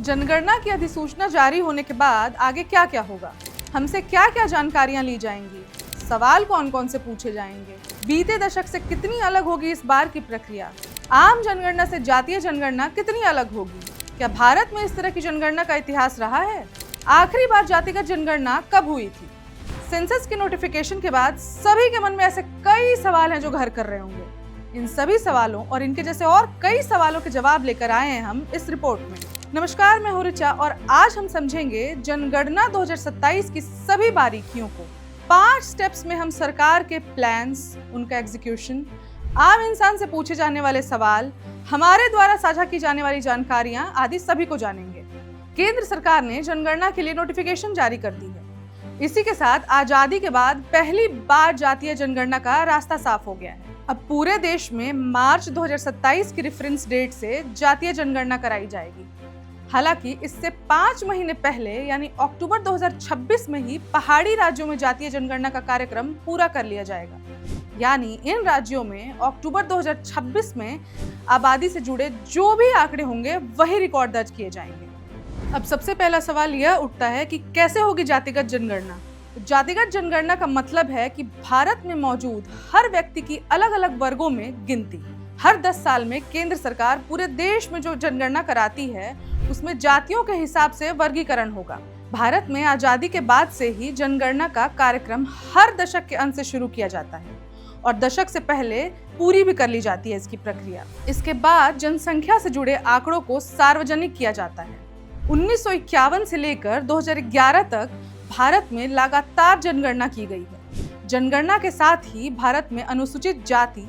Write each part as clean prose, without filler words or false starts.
जनगणना की अधिसूचना जारी होने के बाद आगे क्या क्या होगा, हमसे क्या क्या जानकारियां ली जाएंगी, सवाल कौन कौन से पूछे जाएंगे, बीते दशक से कितनी अलग होगी इस बार की प्रक्रिया, आम जनगणना से जातीय जनगणना कितनी अलग होगी, क्या भारत में इस तरह की जनगणना का इतिहास रहा है, आखिरी बार जातिगत जनगणना कब हुई थी। सेंसस के नोटिफिकेशन के बाद सभी के मन में ऐसे कई सवाल हैं जो घर कर रहे होंगे। इन सभी सवालों और इनके जैसे और कई सवालों के जवाब लेकर आए हैं हम इस रिपोर्ट में। नमस्कार, मैं हूं ऋचा और आज हम समझेंगे जनगणना 2027 की सभी बारीकियों को। 5 स्टेप्स में हम सरकार के प्लान्स, उनका एग्जीक्यूशन, आम इंसान से पूछे जाने वाले सवाल, हमारे द्वारा साझा की जाने वाली जानकारियां आदि सभी को जानेंगे। केंद्र सरकार ने जनगणना के लिए नोटिफिकेशन जारी कर दी है। इसी के साथ आजादी के बाद पहली बार जातीय जनगणना का रास्ता साफ हो गया है। अब पूरे देश में मार्च 2027 की रेफरेंस डेट से जातीय जनगणना कराई जाएगी। हालांकि इससे 5 महीने पहले यानी अक्टूबर 2026 में ही पहाड़ी राज्यों में जातीय जनगणना का कार्यक्रम पूरा कर लिया जाएगा। यानी इन राज्यों में अक्टूबर 2026 में आबादी से जुड़े जो भी आंकड़े होंगे वही रिकॉर्ड दर्ज किए जाएंगे। अब सबसे पहला सवाल यह उठता है कि कैसे होगी जातिगत जनगणना। जातिगत जनगणना का मतलब है कि भारत में मौजूद हर व्यक्ति की अलग अलग वर्गों में गिनती। हर 10 साल में केंद्र सरकार पूरे देश में जो जनगणना कराती है उसमें जातियों के हिसाब से वर्गीकरण होगा। भारत में आजादी के बाद से ही जनगणना का कार्यक्रम हर दशक के अंत से शुरू किया जाता है और दशक से पहले पूरी भी कर ली जाती है इसकी प्रक्रिया। इसके बाद जनसंख्या से जुड़े आंकड़ों को सार्वजनिक किया जाता है। 1951 से लेकर 2011 तक भारत में लगातार जनगणना की गई है। जनगणना के साथ ही भारत में अनुसूचित जाति,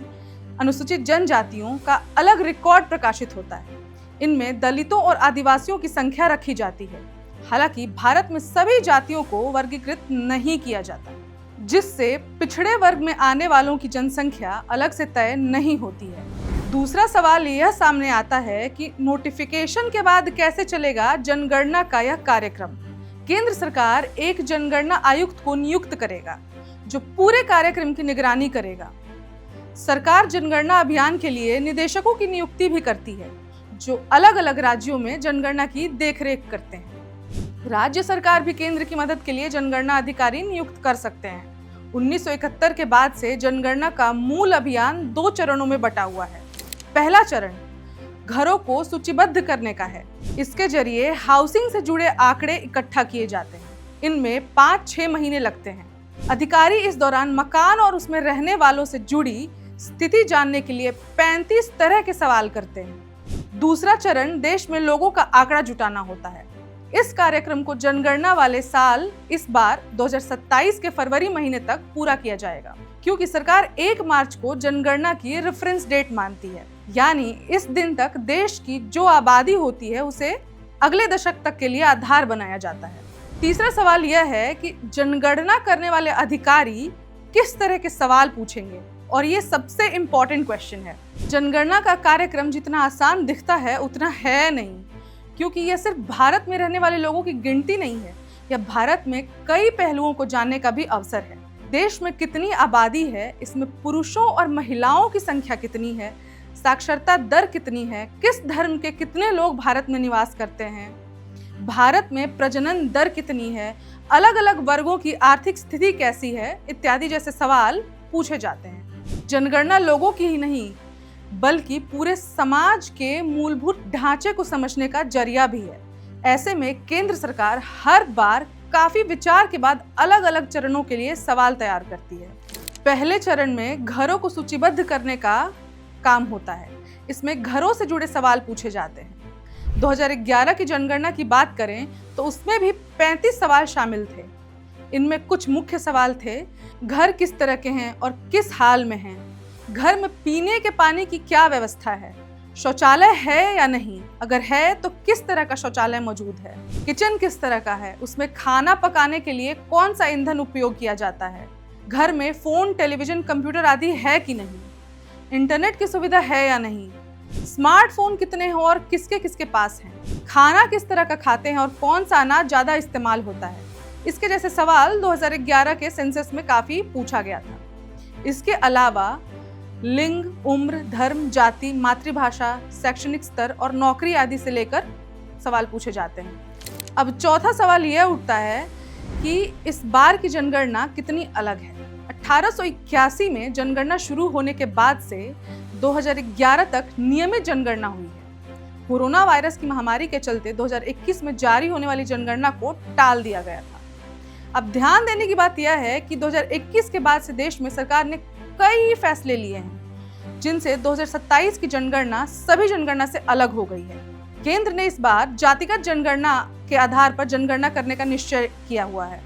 अनुसूचित जनजातियों का अलग रिकॉर्ड प्रकाशित होता है। इनमें दलितों और आदिवासियों की संख्या रखी जाती है। हालांकि भारत में सभी जातियों को वर्गीकृत नहीं किया जाता, जिससे पिछड़े वर्ग में आने वालों की जनसंख्या अलग से तय नहीं होती है। दूसरा सवाल यह सामने आता है कि नोटिफिकेशन के बाद कैसे चलेगा जनगणना का यह कार्यक्रम। केंद्र सरकार एक जनगणना आयुक्त को नियुक्त करेगा जो पूरे कार्यक्रम की निगरानी करेगा। सरकार जनगणना अभियान के लिए निदेशकों की नियुक्ति भी करती है जो अलग अलग राज्यों में जनगणना की देखरेख करते हैं। राज्य सरकार भी केंद्र की मदद के लिए जनगणना अधिकारी नियुक्त कर सकते हैं। 1971 के बाद से जनगणना का मूल अभियान 2 चरणों में बटा हुआ है। पहला चरण घरों को सूचीबद्ध करने का है। इसके जरिए हाउसिंग से जुड़े आंकड़े इकट्ठा किए जाते हैं। इनमें 5-6 महीने लगते हैं। अधिकारी इस दौरान मकान और उसमें रहने वालों से जुड़ी स्थिति जानने के लिए 35 तरह के सवाल करते हैं। दूसरा चरण देश में लोगों का आंकड़ा जुटाना होता है। इस कार्यक्रम को जनगणना वाले साल इस बार 2027 के फरवरी महीने तक पूरा किया जाएगा, क्योंकि सरकार 1 मार्च को जनगणना की रेफरेंस डेट मानती है। यानी इस दिन तक देश की जो आबादी होती है उसे अगले दशक तक के लिए आधार बनाया जाता है। तीसरा सवाल यह है कि जनगणना करने वाले अधिकारी किस तरह के सवाल पूछेंगे, और ये सबसे इम्पोर्टेंट क्वेश्चन है। जनगणना का कार्यक्रम जितना आसान दिखता है उतना है नहीं, क्योंकि यह सिर्फ भारत में रहने वाले लोगों की गिनती नहीं है, यह भारत में कई पहलुओं को जानने का भी अवसर है। देश में कितनी आबादी है, इसमें पुरुषों और महिलाओं की संख्या कितनी है, साक्षरता दर कितनी है, किस धर्म के कितने लोग भारत में निवास करते हैं, भारत में प्रजनन दर कितनी है, अलग अलग वर्गों की आर्थिक स्थिति कैसी है, इत्यादि जैसे सवाल पूछे जाते हैं। जनगणना लोगों की ही नहीं बल्कि पूरे समाज के मूलभूत ढांचे को समझने का जरिया भी है। ऐसे में केंद्र सरकार हर बार काफी विचार के बाद अलग अलग चरणों के लिए सवाल तैयार करती है। पहले चरण में घरों को सूचीबद्ध करने का काम होता है। इसमें घरों से जुड़े सवाल पूछे जाते हैं। 2011 की जनगणना की बात करें तो उसमें भी 35 सवाल शामिल थे। इनमें कुछ मुख्य सवाल थे: घर किस तरह के हैं और किस हाल में हैं, घर में पीने के पानी की क्या व्यवस्था है, शौचालय है या नहीं, अगर है तो किस तरह का शौचालय मौजूद है, किचन किस तरह का है, उसमें खाना पकाने के लिए कौन सा ईंधन उपयोग किया जाता है, घर में फोन, टेलीविजन, कंप्यूटर आदि है कि नहीं, इंटरनेट की सुविधा है या नहीं, स्मार्टफोन कितने हैं और किसके किसके पास हैं, खाना किस तरह का खाते हैं और कौन सा अनाज ज़्यादा इस्तेमाल होता है। इसके जैसे सवाल 2011 के सेंसस में काफ़ी पूछा गया था। इसके अलावा लिंग, उम्र, धर्म, जाति, मातृभाषा, शैक्षणिक स्तर और नौकरी आदि से लेकर सवाल पूछे जाते हैं। अब चौथा सवाल यह उठता है कि इस बार की जनगणना कितनी अलग है। 1881 में जनगणना शुरू होने के बाद से 2011 तक नियमित जनगणना हुई है। कोरोना वायरस की महामारी के चलते 2021 में जारी होने वाली जनगणना को टाल दिया गया था। अब ध्यान देने की बात यह है कि 2021 के बाद से देश में सरकार ने कई फैसले लिए हैं, जिनसे 2027 की जनगणना सभी जनगणना से अलग हो गई है। केंद्र ने इस बार जातिगत जनगणना के आधार पर जनगणना करने का निश्चय किया हुआ है,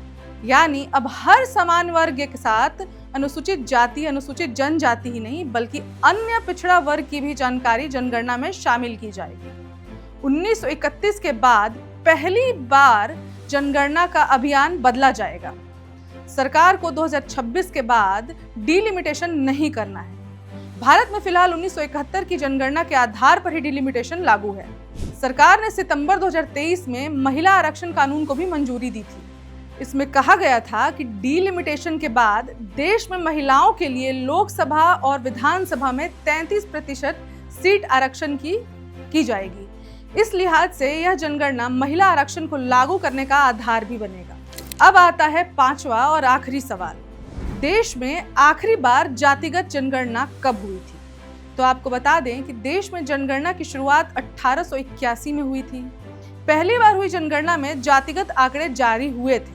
यानी अब हर समान वर्ग के साथ अनुसूचित जाति, अनुसूचित जनजाति ही नहीं बल्कि अन्य पिछड़ा वर्ग की भी जानकारी जनगणना में शामिल की जाएगी। 1931 के बाद पहली बार जनगणना का अभियान बदला जाएगा। सरकार को 2026 के बाद डिलिमिटेशन नहीं करना है। भारत में फिलहाल 1971 की जनगणना के आधार पर ही डिलिमिटेशन लागू है। सरकार ने सितंबर 2023 में महिला आरक्षण कानून को भी मंजूरी दी थी। इसमें कहा गया था कि डिलिमिटेशन के बाद देश में महिलाओं के लिए लोकसभा और विधानसभा में 33% सीट आरक्षण की जाएगी। इस लिहाज से यह जनगणना महिला आरक्षण को लागू करने का आधार भी बनेगा। अब आता है पांचवा और आखिरी सवाल, देश में आखिरी बार जातिगत जनगणना कब हुई थी? तो आपको बता दें कि देश में जनगणना की शुरुआत 1881 में हुई थी। पहली बार हुई जनगणना में जातिगत आंकड़े जारी हुए थे।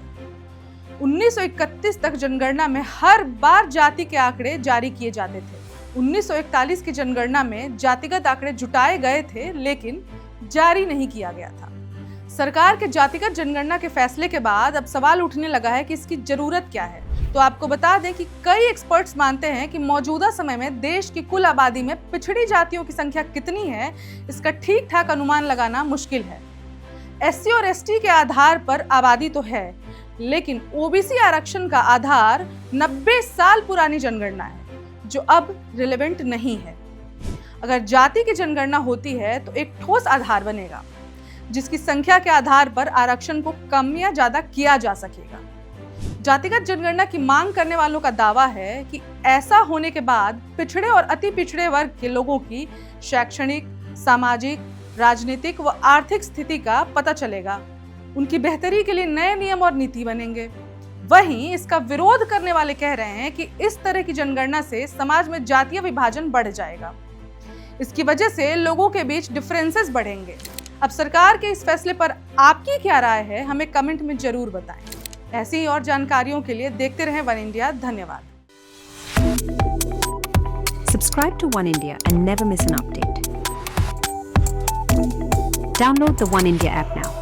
1931 तक जनगणना में हर बार जाति के आंकड़े जारी किए जाते थे। 1941 की जनगणना में जातिगत आंकड़े जुटाए गए थे लेकिन जारी नहीं किया गया था। सरकार के जातिगत जनगणना के फैसले के बाद अब सवाल उठने लगा है कि इसकी जरूरत क्या है। तो आपको बता दें कि कई एक्सपर्ट्स मानते हैं कि मौजूदा समय में देश की कुल आबादी में पिछड़ी जातियों की संख्या कितनी है, इसका ठीक ठाक अनुमान लगाना मुश्किल है। एससी और एसटी के आधार पर आबादी तो है, लेकिन ओबीसी आरक्षण का आधार 90 साल पुरानी जनगणना है, जो अब रिलेवेंट नहीं है। अगर जाति की जनगणना होती है तो एक ठोस आधार बनेगा, जिसकी संख्या के आधार पर आरक्षण को कम या ज्यादा किया जा सकेगा। जातिगत जनगणना की मांग करने वालों का दावा है कि ऐसा होने के बाद पिछड़े और अति पिछड़े वर्ग के लोगों की शैक्षणिक, सामाजिक, राजनीतिक व आर्थिक स्थिति का पता चलेगा। उनकी बेहतरी के लिए नए नियम और नीति बनेंगे। वहीं इसका विरोध करने वाले कह रहे हैं कि इस तरह की जनगणना से समाज में जातीय विभाजन बढ़ जाएगा। इसकी वजह से लोगों के बीच डिफरेंसेस बढ़ेंगे। अब सरकार के इस फैसले पर आपकी क्या राय है, हमें कमेंट में जरूर बताएं। ऐसी ही और जानकारियों के लिए देखते रहें वन इंडिया। धन्यवाद। Subscribe to One India and never miss an update. Download the One India app now.